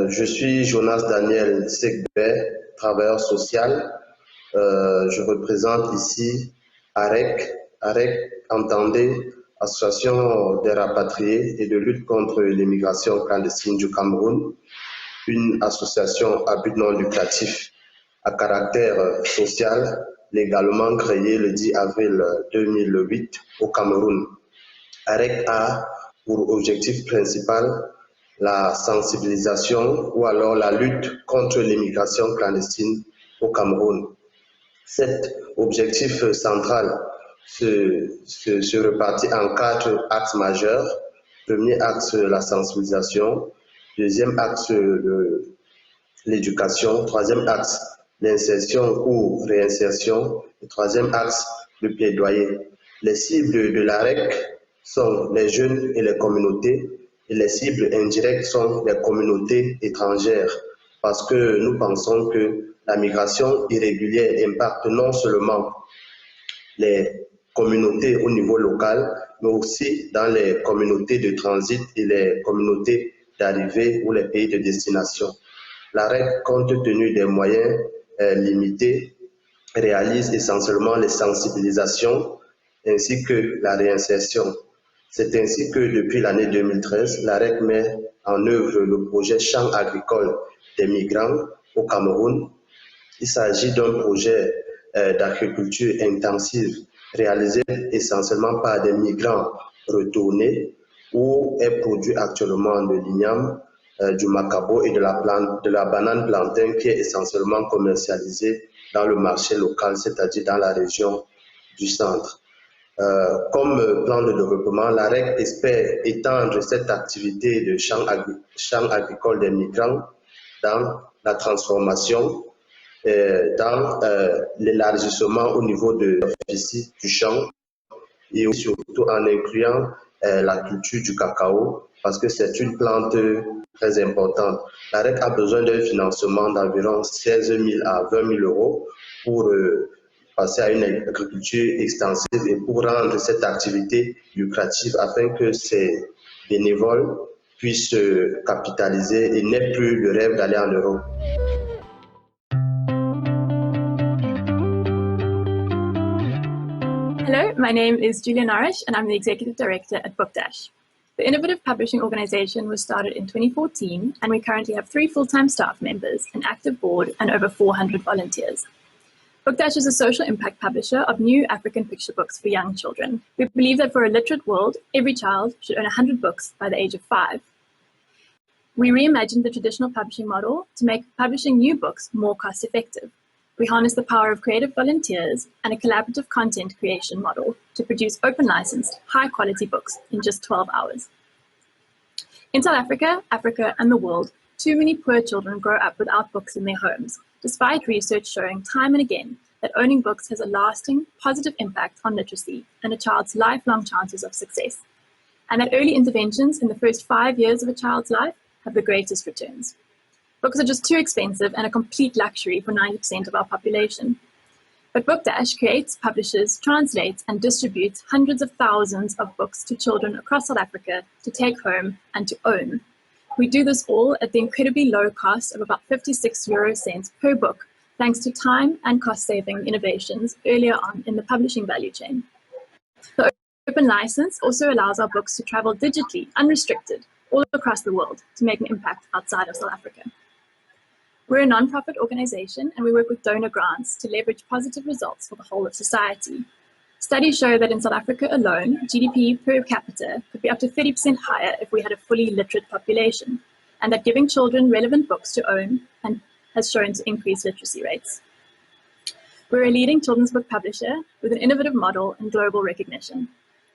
Je suis Jonas Daniel Segbet, travailleur social. Je représente ici AREC. AREC, entendez, Association des rapatriés et de lutte contre l'immigration clandestine du Cameroun, une association à but non lucratif à caractère social, légalement créée le 10 avril 2008 au Cameroun. AREC a pour objectif principal la sensibilisation ou alors la lutte contre l'immigration clandestine au Cameroun. Cet objectif central se répartit en 4 axes majeurs. Premier axe, la sensibilisation. Deuxième axe, l'éducation. Troisième axe, l'insertion ou réinsertion. Et troisième axe, le plaidoyer. Les cibles de l'AREC sont les jeunes et les communautés, et les cibles indirectes sont les communautés étrangères, parce que nous pensons que la migration irrégulière impacte non seulement les communautés au niveau local, mais aussi dans les communautés de transit et les communautés d'arrivée ou les pays de destination. L'AREC, compte tenu des moyens limités, réalise essentiellement les sensibilisations ainsi que la réinsertion. C'est ainsi que depuis l'année 2013, l'AREC met en œuvre le projet Champs agricoles des migrants au Cameroun. Il s'agit d'un projet d'agriculture intensive réalisé essentiellement par des migrants retournés où est produit actuellement de l'igname, du macabo et de la banane plantain qui est essentiellement commercialisée dans le marché local, c'est-à-dire dans la région du centre. Comme plan de développement, l'AREC espère étendre cette activité de champs agricoles des migrants dans la transformation, dans l'élargissement au niveau de la superficie du champ et surtout en incluant la culture du cacao parce que c'est une plante très importante. L'AREC a besoin d'un financement d'environ 16 000 à 20 000 euros pour passer à une agriculture extensive et pour rendre cette activité lucrative afin que ces bénévoles puissent capitaliser et n'aient plus le rêve d'aller en Europe. Hello, my name is Julia Narish and I'm the Executive Director at BookDash. The innovative publishing organization was started in 2014 and we currently have 3 full-time staff members, an active board and over 400 volunteers. BookDash is a social impact publisher of new African picture books for young children. We believe that for a literate world, every child should own 100 books by the age of 5. We reimagined the traditional publishing model to make publishing new books more cost-effective. We harness the power of creative volunteers and a collaborative content creation model to produce open-licensed, high-quality books in just 12 hours. In South Africa, Africa, and the world, too many poor children grow up without books in their homes, despite research showing time and again that owning books has a lasting, positive impact on literacy and a child's lifelong chances of success, and that early interventions in the first 5 years of a child's life have the greatest returns. Books are just too expensive and a complete luxury for 90% of our population. But BookDash creates, publishes, translates, and distributes hundreds of thousands of books to children across South Africa to take home and to own. We do this all at the incredibly low cost of about 56 euro cents per book, thanks to time and cost-saving innovations earlier on in the publishing value chain. The open license also allows our books to travel digitally, unrestricted, all across the world to make an impact outside of South Africa. We're a non-profit organization and we work with donor grants to leverage positive results for the whole of society. Studies show that in South Africa alone, GDP per capita could be up to 30% higher if we had a fully literate population, and that giving children relevant books to own has shown to increase literacy rates. We're a leading children's book publisher with an innovative model and global recognition.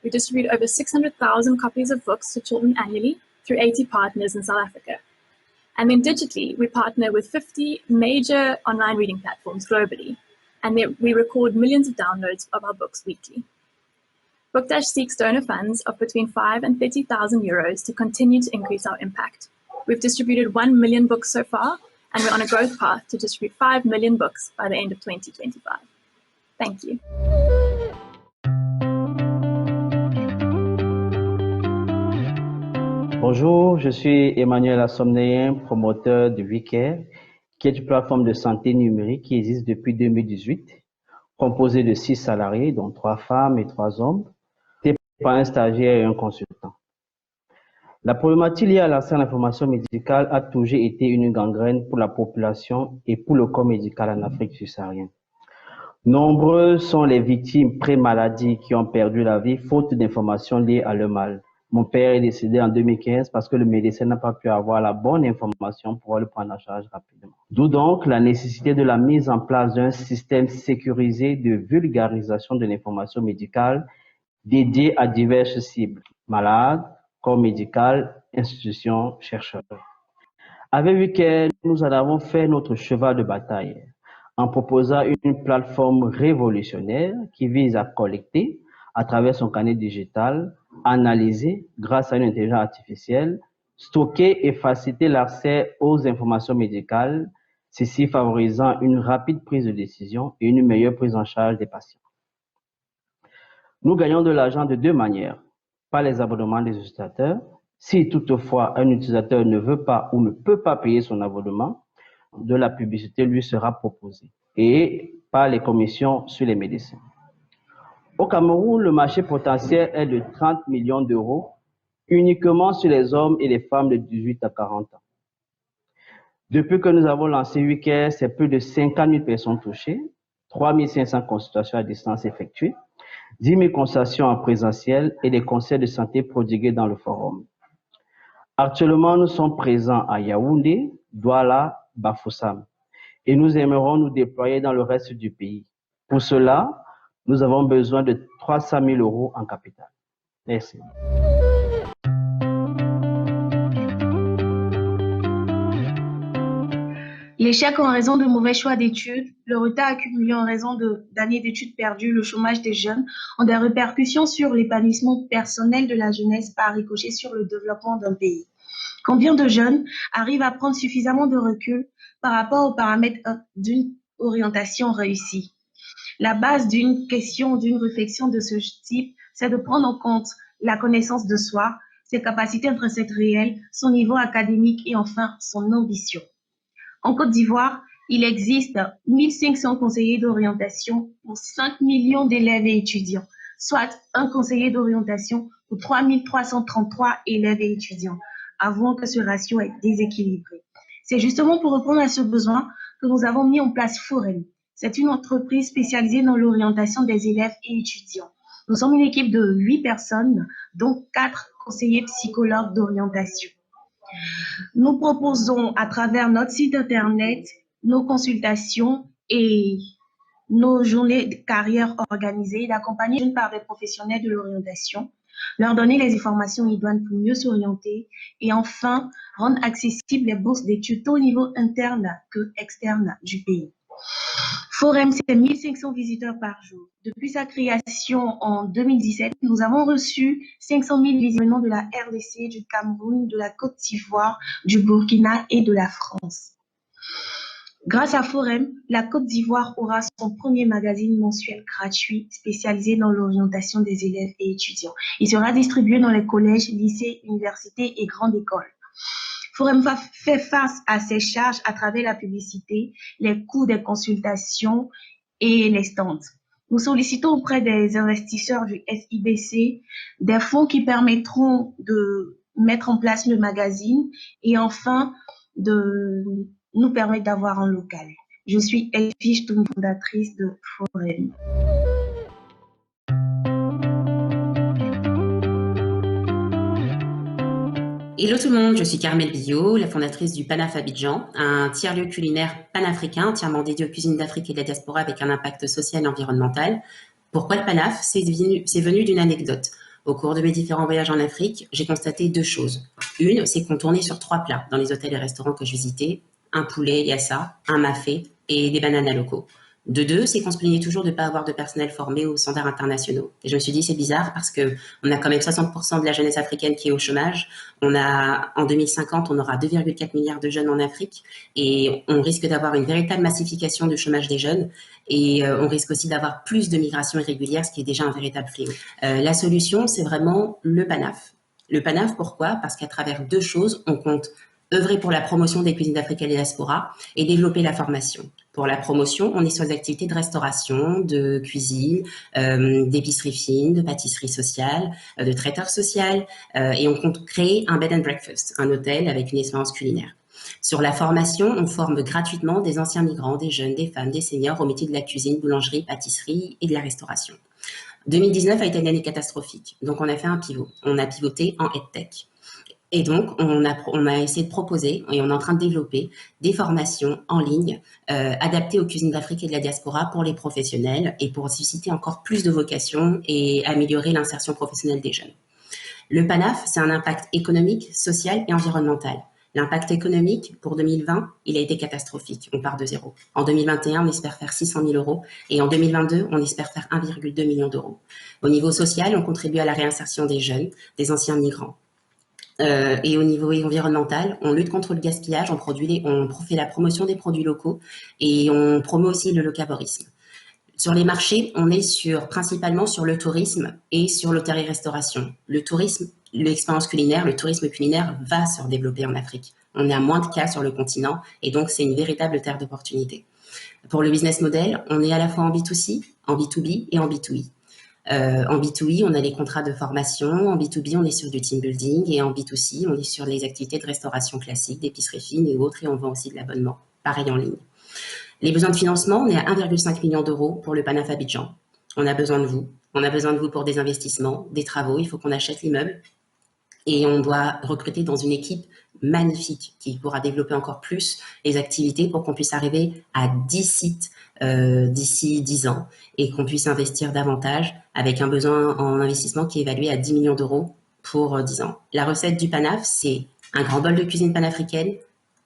We distribute over 600,000 copies of books to children annually through 80 partners in South Africa. And then digitally, we partner with 50 major online reading platforms globally, and we record millions of downloads of our books weekly. BookDash seeks donor funds of between 5,000 and 30,000 euros to continue to increase our impact. We've distributed 1 million books so far, and we're on a growth path to distribute 5 million books by the end of 2025. Thank you. Bonjour, je suis Emmanuel Assomnéen, promoteur de WeCare, qui est une plateforme de santé numérique qui existe depuis 2018, composée de 6 salariés, dont 3 femmes et 3 hommes, et par un stagiaire et un consultant. La problématique liée à l'accès à l'information médicale a toujours été une gangrène pour la population et pour le corps médical en Afrique subsaharienne. Nombreux sont les victimes pré-maladie qui ont perdu la vie faute d'informations liées à leur mal. Mon père est décédé en 2015 parce que le médecin n'a pas pu avoir la bonne information pour le prendre en charge rapidement. D'où donc la nécessité de la mise en place d'un système sécurisé de vulgarisation de l'information médicale dédié à diverses cibles, malades, corps médical, institutions, chercheurs. Avec WeCare, nous en avons fait notre cheval de bataille en proposant une plateforme révolutionnaire qui vise à collecter, à travers son canal digital, analyser grâce à une intelligence artificielle, stocker et faciliter l'accès aux informations médicales, ceci favorisant une rapide prise de décision et une meilleure prise en charge des patients. Nous gagnons de l'argent de deux manières, par les abonnements des utilisateurs. Si toutefois un utilisateur ne veut pas ou ne peut pas payer son abonnement, de la publicité lui sera proposée et par les commissions sur les médecins. Au Cameroun, le marché potentiel est de 30 millions d'euros uniquement sur les hommes et les femmes de 18 à 40 ans. Depuis que nous avons lancé WeCare, c'est plus de 50 000 personnes touchées, 3 500 consultations à distance effectuées, 10 000 consultations en présentiel et des conseils de santé prodigués dans le forum. Actuellement, nous sommes présents à Yaoundé, Douala, Bafoussam et nous aimerons nous déployer dans le reste du pays. Pour cela, nous avons besoin de 300 000 euros en capital. Merci. L'échec en raison de mauvais choix d'études, le retard accumulé en raison d'années d'études perdues, le chômage des jeunes ont des répercussions sur l'épanouissement personnel de la jeunesse par ricochet sur le développement d'un pays. Combien de jeunes arrivent à prendre suffisamment de recul par rapport aux paramètres d'une orientation réussie? La base d'une question, d'une réflexion de ce type, c'est de prendre en compte la connaissance de soi, ses capacités intrinsèques réelles, son niveau académique et enfin son ambition. En Côte d'Ivoire, il existe 1500 conseillers d'orientation pour 5 millions d'élèves et étudiants, soit un conseiller d'orientation pour 3333 élèves et étudiants. Avouons que ce ratio est déséquilibré. C'est justement pour répondre à ce besoin que nous avons mis en place Forem. C'est une entreprise spécialisée dans l'orientation des élèves et étudiants. Nous sommes une équipe de 8 personnes, dont 4 conseillers psychologues d'orientation. Nous proposons à travers notre site internet nos consultations et nos journées de carrière organisées d'accompagner par des professionnels de l'orientation, leur donner les informations idoines pour mieux s'orienter et enfin rendre accessibles les bourses d'études tant au niveau interne que externe du pays. Forem, c'est 1500 visiteurs par jour. Depuis sa création en 2017, nous avons reçu 500 000 visionnements de la RDC, du Cameroun, de la Côte d'Ivoire, du Burkina et de la France. Grâce à Forem, la Côte d'Ivoire aura son premier magazine mensuel gratuit spécialisé dans l'orientation des élèves et étudiants. Il sera distribué dans les collèges, lycées, universités et grandes écoles. Forem fait face à ses charges à travers la publicité, les coûts des consultations et les stands. Nous sollicitons auprès des investisseurs du SIBC des fonds qui permettront de mettre en place le magazine et enfin de nous permettre d'avoir un local. Je suis Elfiche, fondatrice de Forem. Hello tout le monde, je suis Carmel Billot, la fondatrice du Panaf Abidjan, un tiers-lieu culinaire panafricain entièrement dédié aux cuisines d'Afrique et de la diaspora avec un impact social et environnemental. Pourquoi le Panaf? C'est venu d'une anecdote. Au cours de mes différents voyages en Afrique, j'ai constaté deux choses. Une, c'est qu'on tournait sur 3 plats dans les hôtels et restaurants que je visitais, un poulet yassa, un mafé et des bananes locaux. De deux, c'est qu'on se plaignait toujours de ne pas avoir de personnel formé aux standards internationaux. Et je me suis dit, c'est bizarre parce que on a quand même 60% de la jeunesse africaine qui est au chômage. En 2050, on aura 2,4 milliards de jeunes en Afrique et on risque d'avoir une véritable massification du chômage des jeunes et on risque aussi d'avoir plus de migration irrégulière, ce qui est déjà un véritable fléau. La solution, c'est vraiment le Panaf. Le PANAF, pourquoi? Parce qu'à travers deux choses, on compte œuvrer pour la promotion des cuisines d'Afrique et de la diaspora et développer la formation. Pour la promotion, on est sur des activités de restauration, de cuisine, d'épicerie fine, de pâtisserie sociale, de traiteur social, et on compte créer un bed and breakfast, un hôtel avec une expérience culinaire. Sur la formation, on forme gratuitement des anciens migrants, des jeunes, des femmes, des seniors au métier de la cuisine, boulangerie, pâtisserie et de la restauration. 2019 a été une année catastrophique, donc on a fait un pivot. On a pivoté en EdTech. Et donc, on a essayé de proposer, et on est en train de développer, des formations en ligne adaptées aux cuisines d'Afrique et de la diaspora pour les professionnels et pour susciter encore plus de vocations et améliorer l'insertion professionnelle des jeunes. Le PANAF, c'est un impact économique, social et environnemental. L'impact économique, pour 2020, il a été catastrophique. On part de zéro. En 2021, on espère faire 600 000 euros et en 2022, on espère faire 1,2 million d'euros. Au niveau social, on contribue à la réinsertion des jeunes, des anciens migrants. Et au niveau environnemental, on lutte contre le gaspillage, on fait la promotion des produits locaux et on promeut aussi le locavorisme. Sur les marchés, on est principalement sur le tourisme et sur l'hôtellerie-restauration. Le tourisme, l'expérience culinaire, le tourisme culinaire va se développer en Afrique. On est à moins de cas sur le continent et donc c'est une véritable terre d'opportunités. Pour le business model, on est à la fois en B2C, en B2B et en B2E. En B2E, on a les contrats de formation. En B2B, on est sur du team building. Et en B2C, on est sur les activités de restauration classique, d'épicerie fine et autres. Et on vend aussi de l'abonnement, pareil en ligne. Les besoins de financement, on est à 1,5 million d'euros pour le PANAF Abidjan. On a besoin de vous. On a besoin de vous pour des investissements, des travaux. Il faut qu'on achète l'immeuble. Et on doit recruter dans une équipe magnifique qui pourra développer encore plus les activités pour qu'on puisse arriver à 10 sites d'ici 10 ans et qu'on puisse investir davantage avec un besoin en investissement qui est évalué à 10 millions d'euros pour 10 ans. La recette du PANAF, c'est un grand bol de cuisine panafricaine,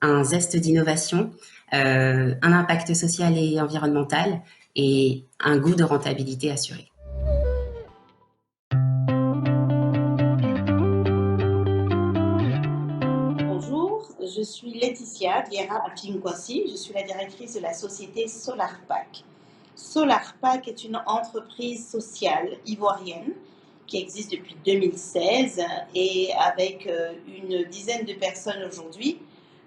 un zeste d'innovation, un impact social et environnemental et un goût de rentabilité assuré. Je suis Laetitia Diera Apinkwasi, je suis la directrice de la société SolarPack. SolarPack est une entreprise sociale ivoirienne qui existe depuis 2016 et avec une dizaine de personnes aujourd'hui,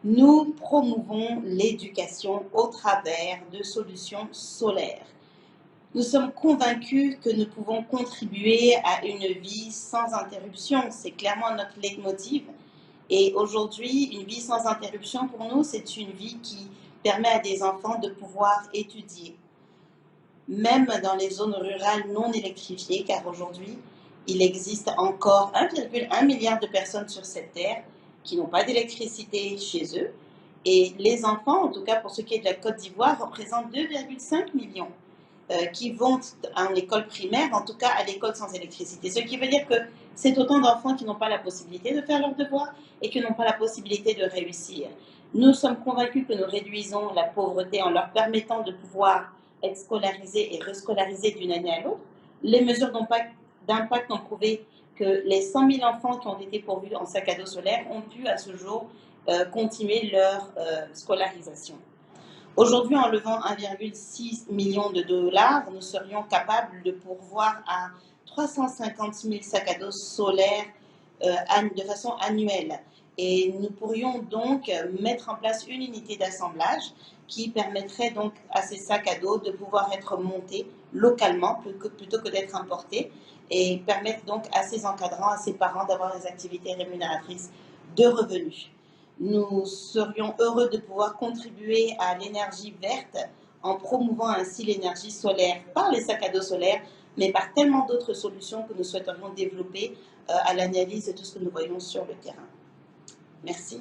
nous promouvons l'éducation au travers de solutions solaires. Nous sommes convaincus que nous pouvons contribuer à une vie sans interruption, c'est clairement notre leitmotiv. Et aujourd'hui, une vie sans interruption pour nous, c'est une vie qui permet à des enfants de pouvoir étudier, même dans les zones rurales non électrifiées, car aujourd'hui, il existe encore 1,1 milliard de personnes sur cette terre qui n'ont pas d'électricité chez eux. Et les enfants, en tout cas pour ce qui est de la Côte d'Ivoire, représentent 2,5 millions qui vont en école primaire, en tout cas à l'école sans électricité. Ce qui veut dire que c'est autant d'enfants qui n'ont pas la possibilité de faire leurs devoirs et qui n'ont pas la possibilité de réussir. Nous sommes convaincus que nous réduisons la pauvreté en leur permettant de pouvoir être scolarisés et rescolarisés d'une année à l'autre. Les mesures d'impact ont prouvé que les 100 000 enfants qui ont été pourvus en sac à dos solaire ont pu à ce jour continuer leur scolarisation. Aujourd'hui, en levant 1,6 million de dollars, nous serions capables de pourvoir à 350 000 sacs à dos solaires de façon annuelle. Et nous pourrions donc mettre en place une unité d'assemblage qui permettrait donc à ces sacs à dos de pouvoir être montés localement plutôt que d'être importés et permettre donc à ces encadrants, à ces parents d'avoir des activités rémunératrices de revenus. Nous serions heureux de pouvoir contribuer à l'énergie verte en promouvant ainsi l'énergie solaire par les sacs à dos solaires, mais par tellement d'autres solutions que nous souhaiterions développer à l'analyse de tout ce que nous voyons sur le terrain. Merci.